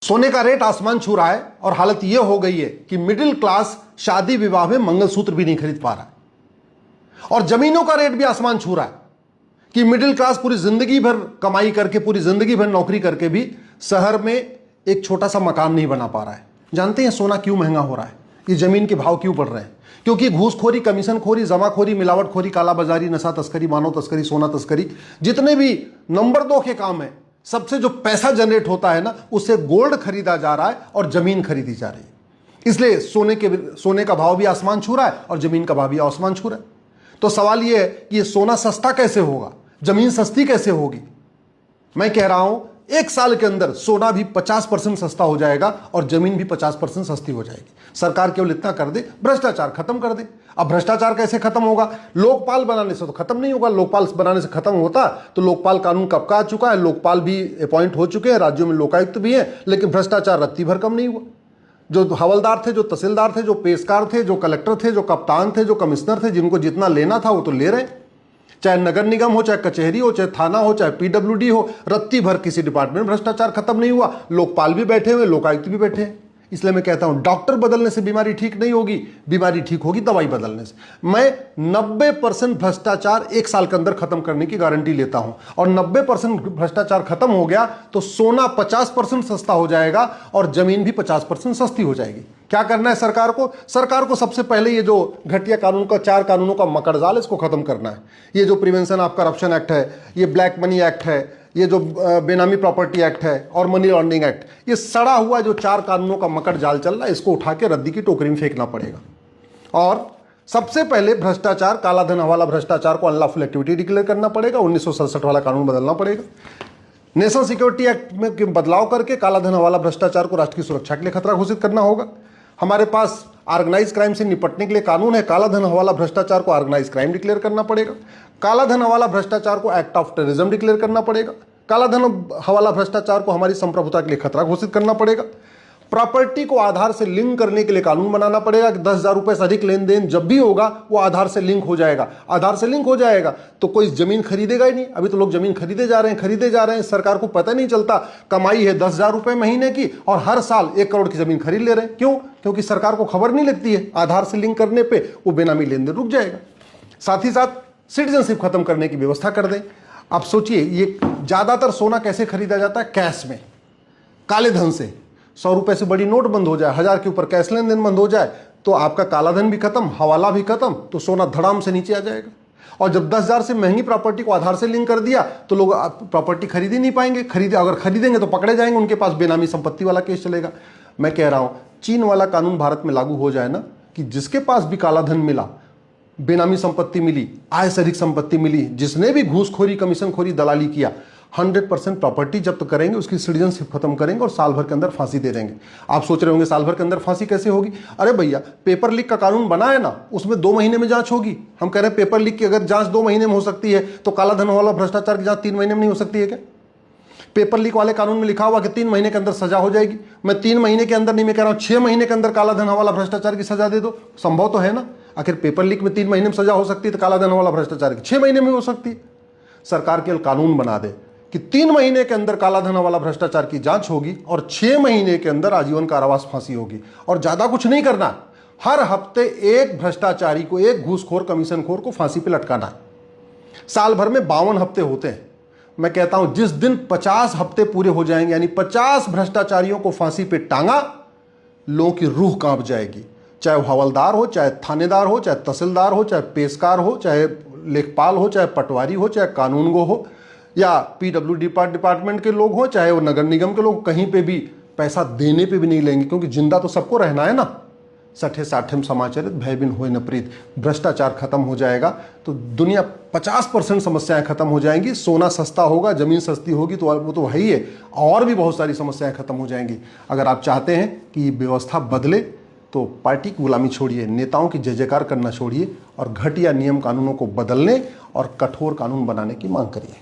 सोने का रेट आसमान छू रहा है और हालत यह हो गई है कि मिडिल क्लास शादी विवाह में मंगलसूत्र भी नहीं खरीद पा रहा है और जमीनों का रेट भी आसमान छू रहा है कि मिडिल क्लास पूरी जिंदगी भर कमाई करके, पूरी जिंदगी भर नौकरी करके भी शहर में एक छोटा सा मकान नहीं बना पा रहा है। जानते हैं सोना क्यों महंगा हो रहा है? ये जमीन के भाव क्यों बढ़ रहे हैं? क्योंकि घूसखोरी, कमीशनखोरी, जमाखोरी, मिलावटखोरी, कालाबाजारी, नशा तस्करी, मानव तस्करी, सोना तस्करी, जितने भी नंबर 2 के काम है, सबसे जो पैसा जनरेट होता है ना, उससे गोल्ड खरीदा जा रहा है और जमीन खरीदी जा रही है। इसलिए सोने का भाव भी आसमान छू रहा है और जमीन का भाव भी आसमान छू रहा है। तो सवाल यह है कि ये सोना सस्ता कैसे होगा, जमीन सस्ती कैसे होगी? मैं कह रहा हूं 1 साल के अंदर सोना भी 50% सस्ता हो जाएगा और जमीन भी 50% सस्ती हो जाएगी। सरकार केवल इतना कर दे, भ्रष्टाचार खत्म कर दे। अब भ्रष्टाचार कैसे खत्म होगा? लोकपाल बनाने से तो खत्म नहीं होगा। लोकपाल बनाने से खत्म होता तो लोकपाल कानून कब का आ चुका है, लोकपाल भी अपॉइंट हो चुके हैं, राज्यों में लोकायुक्त भी हैं, लेकिन भ्रष्टाचार रत्ती भर कम नहीं हुआ। जो हवलदार थे, जो तहसीलदार थे, जो पेशकार थे, जो कलेक्टर थे, जो कप्तान थे, जो कमिश्नर थे, जिनको जितना लेना था वो तो ले रहे। चाहे नगर निगम हो, चाहे कचहरी हो, चाहे थाना हो, चाहे पीडब्ल्यूडी हो, रत्ती भर किसी डिपार्टमेंट में भ्रष्टाचार खत्म नहीं हुआ। लोकपाल भी बैठे हुए, लोकायुक्त भी बैठे हैं। इसलिए मैं कहता हूं डॉक्टर बदलने से बीमारी ठीक नहीं होगी, बीमारी ठीक होगी दवाई बदलने से। मैं 90% भ्रष्टाचार 1 साल के अंदर खत्म करने की गारंटी लेता हूं और 90% भ्रष्टाचार खत्म हो गया तो सोना 50% सस्ता हो जाएगा और जमीन भी 50% सस्ती हो जाएगी। क्या करना है सरकार को? सरकार को सबसे पहले ये जो घटिया कानून का 4 कानूनों का मकड़जाल, इसको खत्म करना है। ये जो प्रिवेंशन ऑफ करप्शन एक्ट है, ये ब्लैक मनी एक्ट है, ये जो बेनामी प्रॉपर्टी एक्ट है और मनी लॉन्ड्रिंग एक्ट, ये सड़ा हुआ जो 4 कानूनों का मकड़ जाल चल रहा है, इसको उठा के रद्दी की टोकरी में फेंकना पड़ेगा। और सबसे पहले भ्रष्टाचार, काला धन हवाला भ्रष्टाचार को अनलॉफुल एक्टिविटी डिक्लेयर करना पड़ेगा। 1967 वाला कानून बदलना पड़ेगा। नेशनल सिक्योरिटी एक्ट में बदलाव करके काला धन हवाला भ्रष्टाचार को राष्ट्र की सुरक्षा के लिए खतरा घोषित करना होगा। हमारे पास ऑर्गेनाइज क्राइम से निपटने के लिए कानून है। काला धन हवाला भ्रष्टाचार को ऑर्गेनाइज क्राइम डिक्लेयर करना पड़ेगा। काला धन हवाला भ्रष्टाचार को एक्ट ऑफ टेररिज्म डिक्लेयर करना पड़ेगा। काला धन हवाला भ्रष्टाचार को हमारी संप्रभुता के लिए खतरा घोषित करना पड़ेगा। प्रॉपर्टी को आधार से लिंक करने के लिए कानून बनाना पड़ेगा कि 10,000 रुपए से अधिक लेन देन जब भी होगा वो आधार से लिंक हो जाएगा। आधार से लिंक हो जाएगा तो कोई जमीन खरीदेगा ही नहीं। अभी तो लोग जमीन खरीदे जा रहे हैं। सरकार को पता नहीं चलता कमाई है 10,000 रुपए महीने की और हर साल 1 करोड़ की जमीन खरीद ले रहे हैं। क्यों? क्योंकि सरकार को खबर नहीं लगती है। आधार से लिंक करने पर वो बेनामी लेन देन रुक जाएगा। साथ ही साथ सिटीजनशिप खत्म करने की व्यवस्था कर दें। आप सोचिए, ये ज्यादातर सोना कैसे खरीदा जाता है? कैश में, काले धन से। 100 रुपए से बड़ी नोट बंद हो जाए, 1000 के ऊपर कैश लेन देन बंद हो जाए तो आपका काला धन भी खत्म, हवाला भी खत्म, तो सोना धड़ाम से नीचे आ जाएगा। और जब 10,000 से महंगी प्रॉपर्टी को आधार से लिंक कर दिया तो लोग प्रॉपर्टी खरीद ही नहीं पाएंगे। अगर खरीदेंगे तो पकड़े जाएंगे, उनके पास बेनामी संपत्ति वाला केस चलेगा। मैं कह रहा हूं चीन वाला कानून भारत में लागू हो जाए ना, कि जिसके पास भी काला धन मिला, बेनामी संपत्ति मिली, आय से अधिक संपत्ति मिली, जिसने भी घूसखोरी, कमीशनखोरी, दलाली किया, 100% प्रॉपर्टी जब्त करेंगे, उसकी सिटीजनशिप खत्म करेंगे और साल भर के अंदर फांसी दे देंगे। आप सोच रहे होंगे साल भर के अंदर फांसी कैसे होगी? अरे भैया, पेपर लीक का कानून बना है ना, उसमें 2 महीने में जांच होगी। हम कह रहे हैं पेपर लीक की अगर जांच 2 महीने में हो सकती है तो काला धन वाला भ्रष्टाचार की जांच 3 महीने में नहीं हो सकती है क्या? पेपर लीक वाले कानून में लिखा हुआ कि 3 महीने के अंदर सजा हो जाएगी। मैं 3 महीने के अंदर नहीं, मैं कह रहा हूं 6 महीने के अंदर काला धन वाला भ्रष्टाचार की सजा दे दो। संभव तो है ना? आखिर पेपर लीक में 3 महीने में सजा हो सकती है तो काला धन वाला भ्रष्टाचार की 6 महीने में हो सकती है। सरकार केवल कानून बना दे कि 3 महीने के अंदर काला धन वाला भ्रष्टाचार की जांच होगी और 6 महीने के अंदर आजीवन कारावास, फांसी होगी। और ज्यादा कुछ नहीं करना, हर हफ्ते एक भ्रष्टाचारी को, एक घूसखोर, कमीशनखोर को फांसी पे लटकाना है। साल भर में 52 हफ्ते होते हैं। मैं कहता हूं जिस दिन 50 हफ्ते पूरे हो जाएंगे, यानी 50 भ्रष्टाचारियों को फांसी पे टांगा, लोगों की रूह कांप जाएगी। चाहे वो हवलदार हो, चाहे थानेदार हो, चाहे तहसीलदार हो, चाहे पेशकार हो, चाहे लेखपाल हो, चाहे पटवारी हो, चाहे कानूनगो हो, या पीडब्ल्यूडी डिपार्टमेंट के लोग हो, चाहे वो नगर निगम के लोग, कहीं पे भी पैसा देने पे भी नहीं लेंगे, क्योंकि जिंदा तो सबको रहना है ना। सठे साठम समाचरित भय बिन होय न प्रीत। भ्रष्टाचार खत्म हो जाएगा तो दुनिया 50% समस्याएं खत्म हो जाएंगी। सोना सस्ता होगा, जमीन सस्ती होगी, तो वो तो है ही है, और भी बहुत सारी समस्याएं खत्म हो जाएंगी। अगर आप चाहते हैं कि ये व्यवस्था बदले तो पार्टी की गुलामी छोड़िए, नेताओं की जय जयकार करना छोड़िए और घटिया नियम कानूनों को बदलने और कठोर कानून बनाने की मांग करिए।